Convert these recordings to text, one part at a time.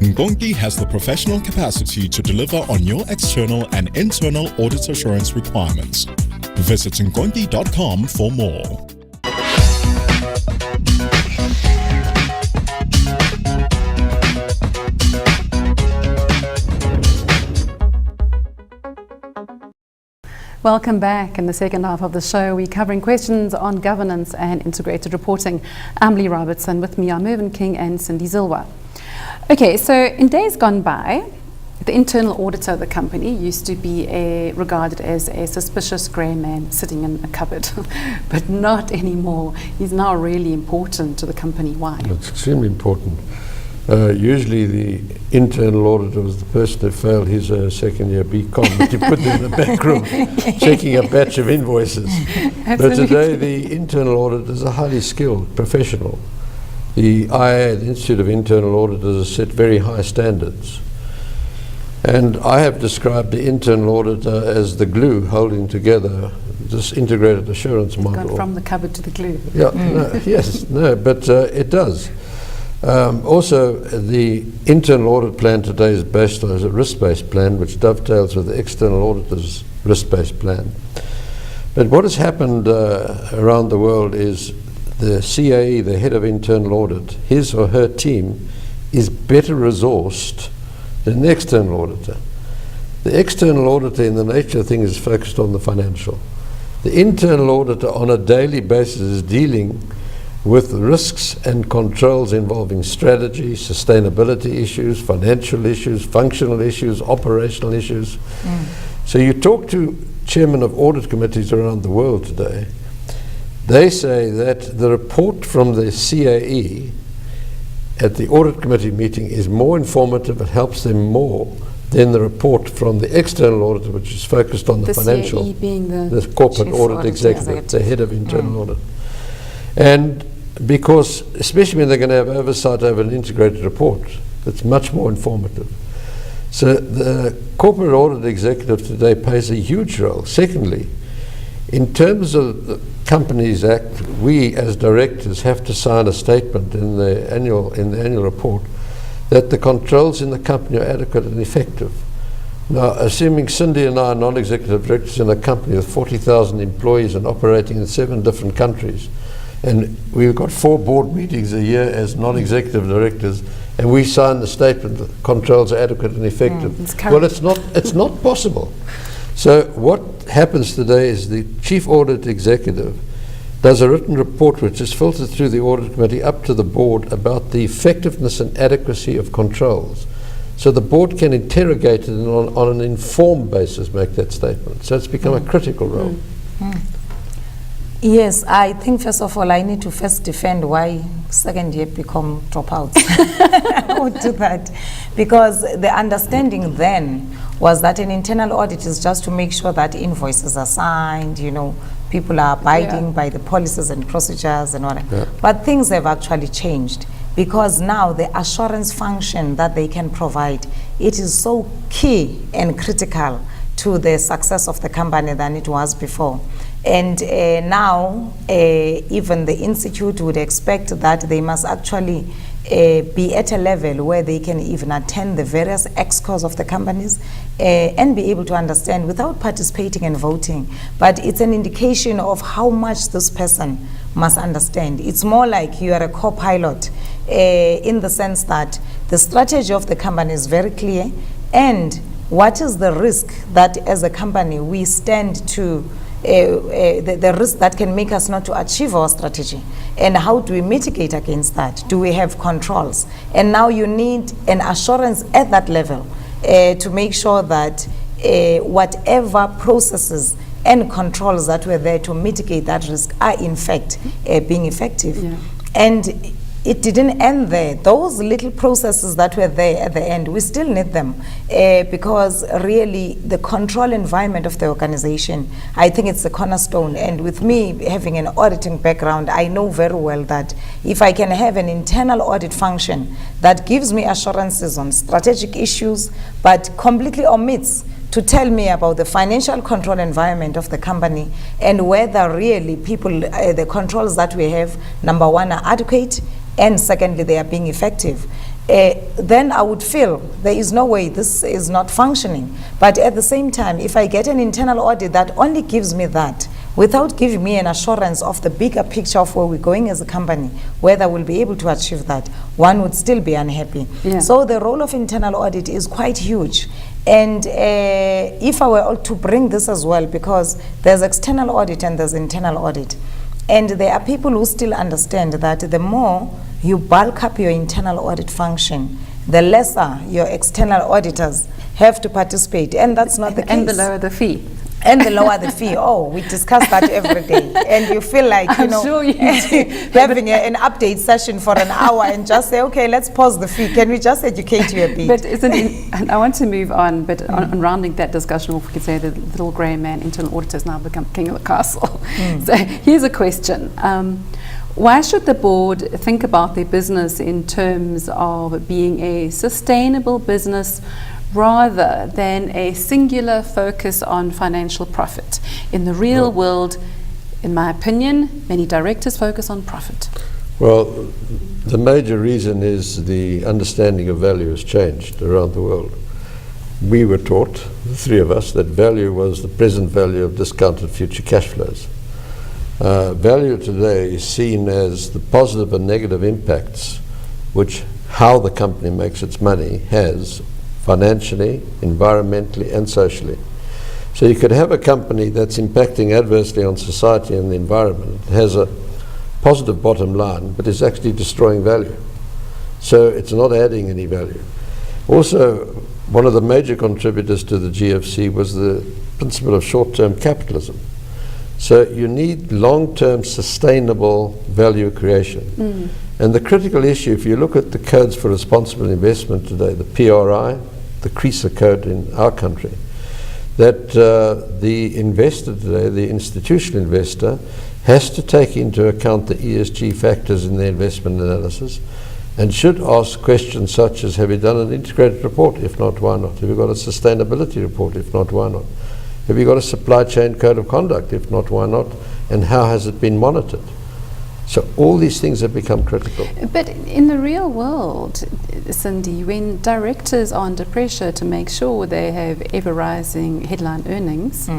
Nkonki has the professional capacity to deliver on your external and internal audit assurance requirements. Visit nkonki.com for more. Welcome back. In the second half of the show, we're covering questions on governance and integrated reporting. I'm Leigh Robertson. With me are Mervyn and Sindi Zilwa. Okay, so in days gone by, the internal auditor of the company used to be regarded as a suspicious grey man sitting in a cupboard, but not anymore. He's now really important to the company. Why? It's extremely important. Usually the internal auditor was the person who failed his second year BCom, but you put them in the back room checking a batch of invoices. But today the internal auditors are highly skilled, professional. The IA, the Institute of Internal Auditors, has set very high standards. And I have described the internal auditor as the glue holding together this integrated assurance model. Gone from the cupboard to the glue. Yeah, but it does. Also, the internal audit plan today is based on a risk-based plan, which dovetails with the external auditor's risk-based plan. But what has happened around the world is the CAE, the head of internal audit, his or her team is better resourced than the external auditor. The external auditor, in the nature of things, is focused on the financial. The internal auditor on a daily basis is dealing with risks and controls involving strategy, sustainability issues, financial issues, functional issues, operational issues. So you talk to chairmen of audit committees around the world today, they say that the report from the CAE at the audit committee meeting is more informative, it helps them more than the report from the external auditor, which is focused on the financial, CAE being the corporate audit executive, the head of internal audit. And because, especially when they're going to have oversight over an integrated report, it's much more informative. So the corporate audit executive today plays a huge role. Secondly, in terms of the Companies Act, we as directors have to sign a statement in the annual report that the controls in the company are adequate and effective. Now, assuming Sindi and I are non-executive directors in a company with 40,000 employees and operating in 7 different countries, and we've got 4 board meetings a year as non-executive directors, and we sign the statement that controls are adequate and effective. Well, it's not possible. So what happens today is the chief audit executive does a written report which is filtered through the audit committee up to the board about the effectiveness and adequacy of controls. So the board can interrogate it and on an informed basis make that statement. So it's become a critical role. Yes, I think first of all I need to first defend why second year become dropouts. I would do that because the understanding then was that an internal audit is just to make sure that invoices are signed, you know, people are abiding by the policies and procedures and all that. But things have actually changed because now the assurance function that they can provide, it is so key and critical to the success of the company than it was before. And now even the institute would expect that they must actually be at a level where they can even attend the various excos of the companies and be able to understand without participating and voting. But it's an indication of how much this person must understand. It's more like you are a co-pilot in the sense that the strategy of the company is very clear and what is the risk that as a company we stand to the risk that can make us not to achieve our strategy, and how do we mitigate against that? Do we have controls? And now you need an assurance at that level to make sure that whatever processes and controls that were there to mitigate that risk are in fact being effective. And it didn't end there. Those little processes that were there at the end, we still need them because really the control environment of the organization, I think it's the cornerstone. And with me having an auditing background, I know very well that if I can have an internal audit function that gives me assurances on strategic issues, but completely omits to tell me about the financial control environment of the company and whether really people, the controls that we have, number one, are adequate, and secondly, they are being effective. then I would feel there is no way this is not functioning. But at the same time, if I get an internal audit that only gives me that, without giving me an assurance of the bigger picture of where we're going as a company, whether we'll be able to achieve that, one would still be unhappy. Yeah. So the role of internal audit is quite huge. And if I were to bring this as well, because there's external audit and there's internal audit, and there are people who still understand that the more you bulk up your internal audit function, the lesser your external auditors have to participate, and that's not the case. And the lower the fee. And the lower the fee. Oh, we discuss that every day. And you feel like, you I'm know, sure you do. having an update session for an hour and just say, okay, let's pause the fee. Can we just educate you a bit? But isn't it, and I want to move on, but on rounding that discussion, or if we could say the little grey man, internal auditor, has now become king of the castle. So here's a question. Why should the board think about their business in terms of being a sustainable business rather than a singular focus on financial profit? In the real world, in my opinion, many directors focus on profit. Well, the major reason is the understanding of value has changed around the world. We were taught, the three of us, that value was the present value of discounted future cash flows. Value today is seen as the positive and negative impacts which how the company makes its money has financially, environmentally, and socially. So you could have a company that's impacting adversely on society and the environment, has a positive bottom line, but is actually destroying value. So it's not adding any value. Also, one of the major contributors to the GFC was the principle of short-term capitalism. So you need long-term sustainable value creation. And the critical issue, if you look at the codes for responsible investment today, the PRI, the CRISA code in our country, that the investor today, the institutional investor, has to take into account the ESG factors in the investment analysis and should ask questions such as, have you done an integrated report? If not, why not? Have you got a sustainability report? If not, why not? Have you got a supply chain code of conduct? If not, why not? And how has it been monitored? So all these things have become critical. But in the real world, Sindi, when directors are under pressure to make sure they have ever-rising headline earnings,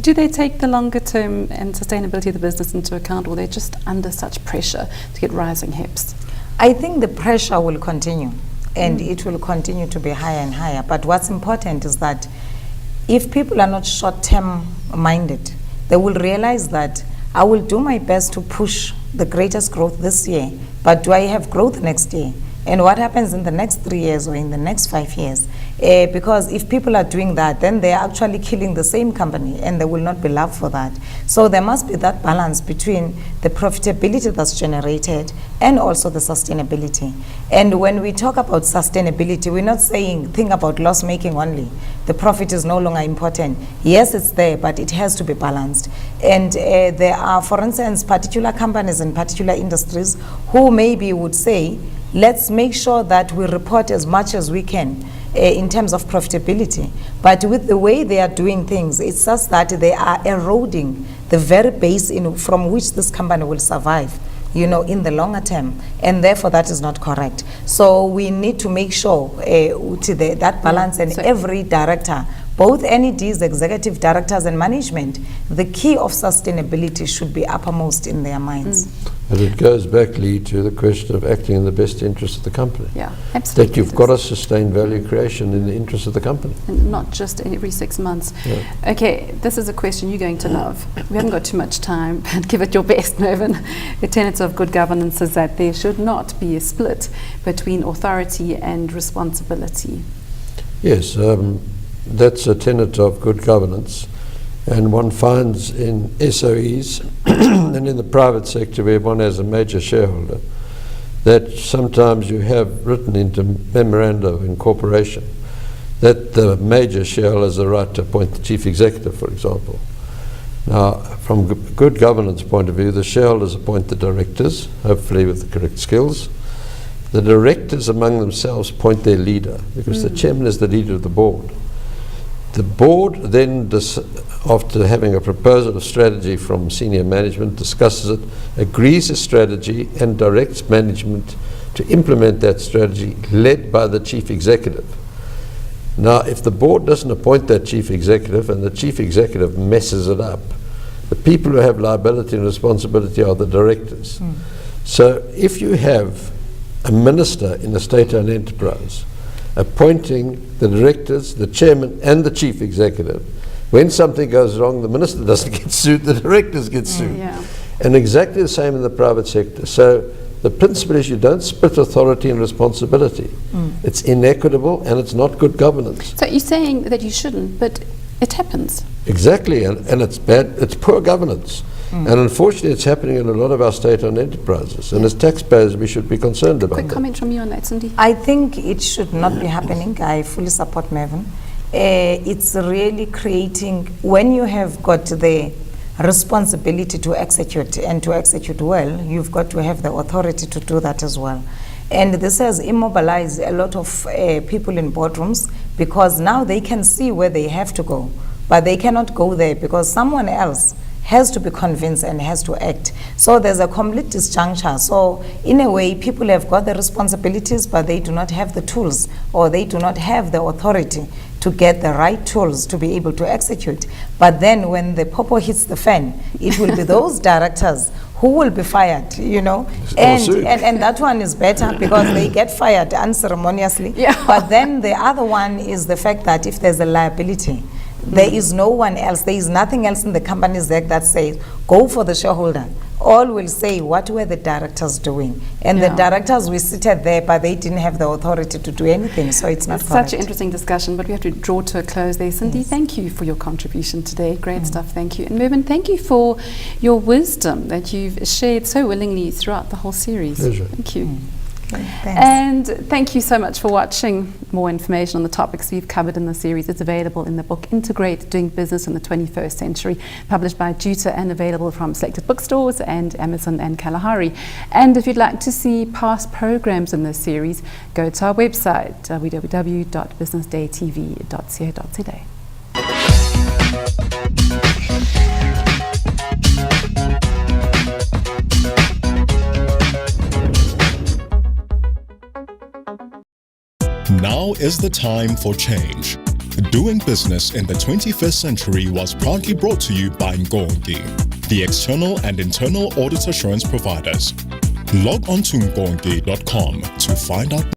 do they take the longer term and sustainability of the business into account, or they're just under such pressure to get rising HEPS? I think the pressure will continue, and it will continue to be higher and higher. But what's important is that if people are not short-term minded, they will realize that I will do my best to push the greatest growth this year, but do I have growth next year? And what happens in the next 3 years or in the next 5 years? Because if people are doing that, then they're actually killing the same company and they will not be loved for that. So there must be that balance between the profitability that's generated and also the sustainability. And when we talk about sustainability, we're not saying think about loss making only. The profit is no longer important. Yes, it's there, but it has to be balanced. And there are, for instance, particular companies in particular industries who maybe would say, let's make sure that we report as much as we can in terms of profitability. But with the way they are doing things, it's just that they are eroding the very base from which this company will survive, you know, in the longer term. And therefore, that is not correct. So we need to make sure that balance, and so every director, both NEDs, executive directors and management, the key of sustainability should be uppermost in their minds. And it goes back, Leigh, to the question of acting in the best interest of the company. Yeah, absolutely. That you've got to sustain value creation in the interest of the company. And not just every 6 months. Yeah. Okay, this is a question you're going to love. We haven't got too much time, but give it your best, Mervyn. The tenets of good governance is that there should not be a split between authority and responsibility. Yes, that's a tenet of good governance. And one finds in SOEs and in the private sector where one has a major shareholder that sometimes you have written into memoranda of incorporation that the major shareholder has the right to appoint the chief executive, for example. Now, from good governance point of view, the shareholders appoint the directors, hopefully with the correct skills. The directors among themselves appoint their leader, because the chairman is the leader of the board. The board then, after having a proposal of strategy from senior management, discusses it, agrees a strategy, and directs management to implement that strategy led by the chief executive. Now, if the board doesn't appoint that chief executive and the chief executive messes it up, the people who have liability and responsibility are the directors. So if you have a minister in a state-owned enterprise appointing the directors, the chairman and the chief executive, when something goes wrong, the minister doesn't get sued, the directors get sued. Yeah. And exactly the same in the private sector. So the principle is you don't split authority and responsibility. It's inequitable and it's not good governance. So you're saying that you shouldn't, but it happens. Exactly, and it's bad, it's poor governance. And unfortunately it's happening in a lot of our state-owned enterprises. And as taxpayers we should be concerned about Quick that. comment from you on that, Sindi. I think it should not be happening. I fully support Mervyn. It's really creating, when you have got the responsibility to execute and to execute well, you've got to have the authority to do that as well. And this has immobilized a lot of people in boardrooms, because now they can see where they have to go, but they cannot go there because someone else has to be convinced and has to act. So there's a complete disjuncture. So in a way, people have got the responsibilities, but they do not have the tools, or they do not have the authority to get the right tools to be able to execute. But then when the popo hits the fan, it will be those directors who will be fired, you know. And that one is better because they get fired unceremoniously. Yeah. But then the other one is the fact that if there's a liability, there is no one else, there is nothing else in the Companies Act that says, go for the shareholder. All will say, what were the directors doing? And the directors were seated there, but they didn't have the authority to do anything, so it's not correct. Such an interesting discussion, but we have to draw to a close there. Sindi, thank you for your contribution today. Great stuff, thank you. And Mervyn, thank you for your wisdom that you've shared so willingly throughout the whole series. Pleasure. Thank you. Thanks. And thank you so much for watching. More information on the topics we've covered in the series is available in the book Integrate Doing Business in the 21st Century, published by Juta and available from selected bookstores and Amazon and Kalahari. And if you'd like to see past programs in this series, go to our website www.businessdaytv.co.za. Now is the time for change. Doing business in the 21st century was proudly brought to you by Nkonki, the external and internal audit assurance providers. Log on to nkonki.com to find out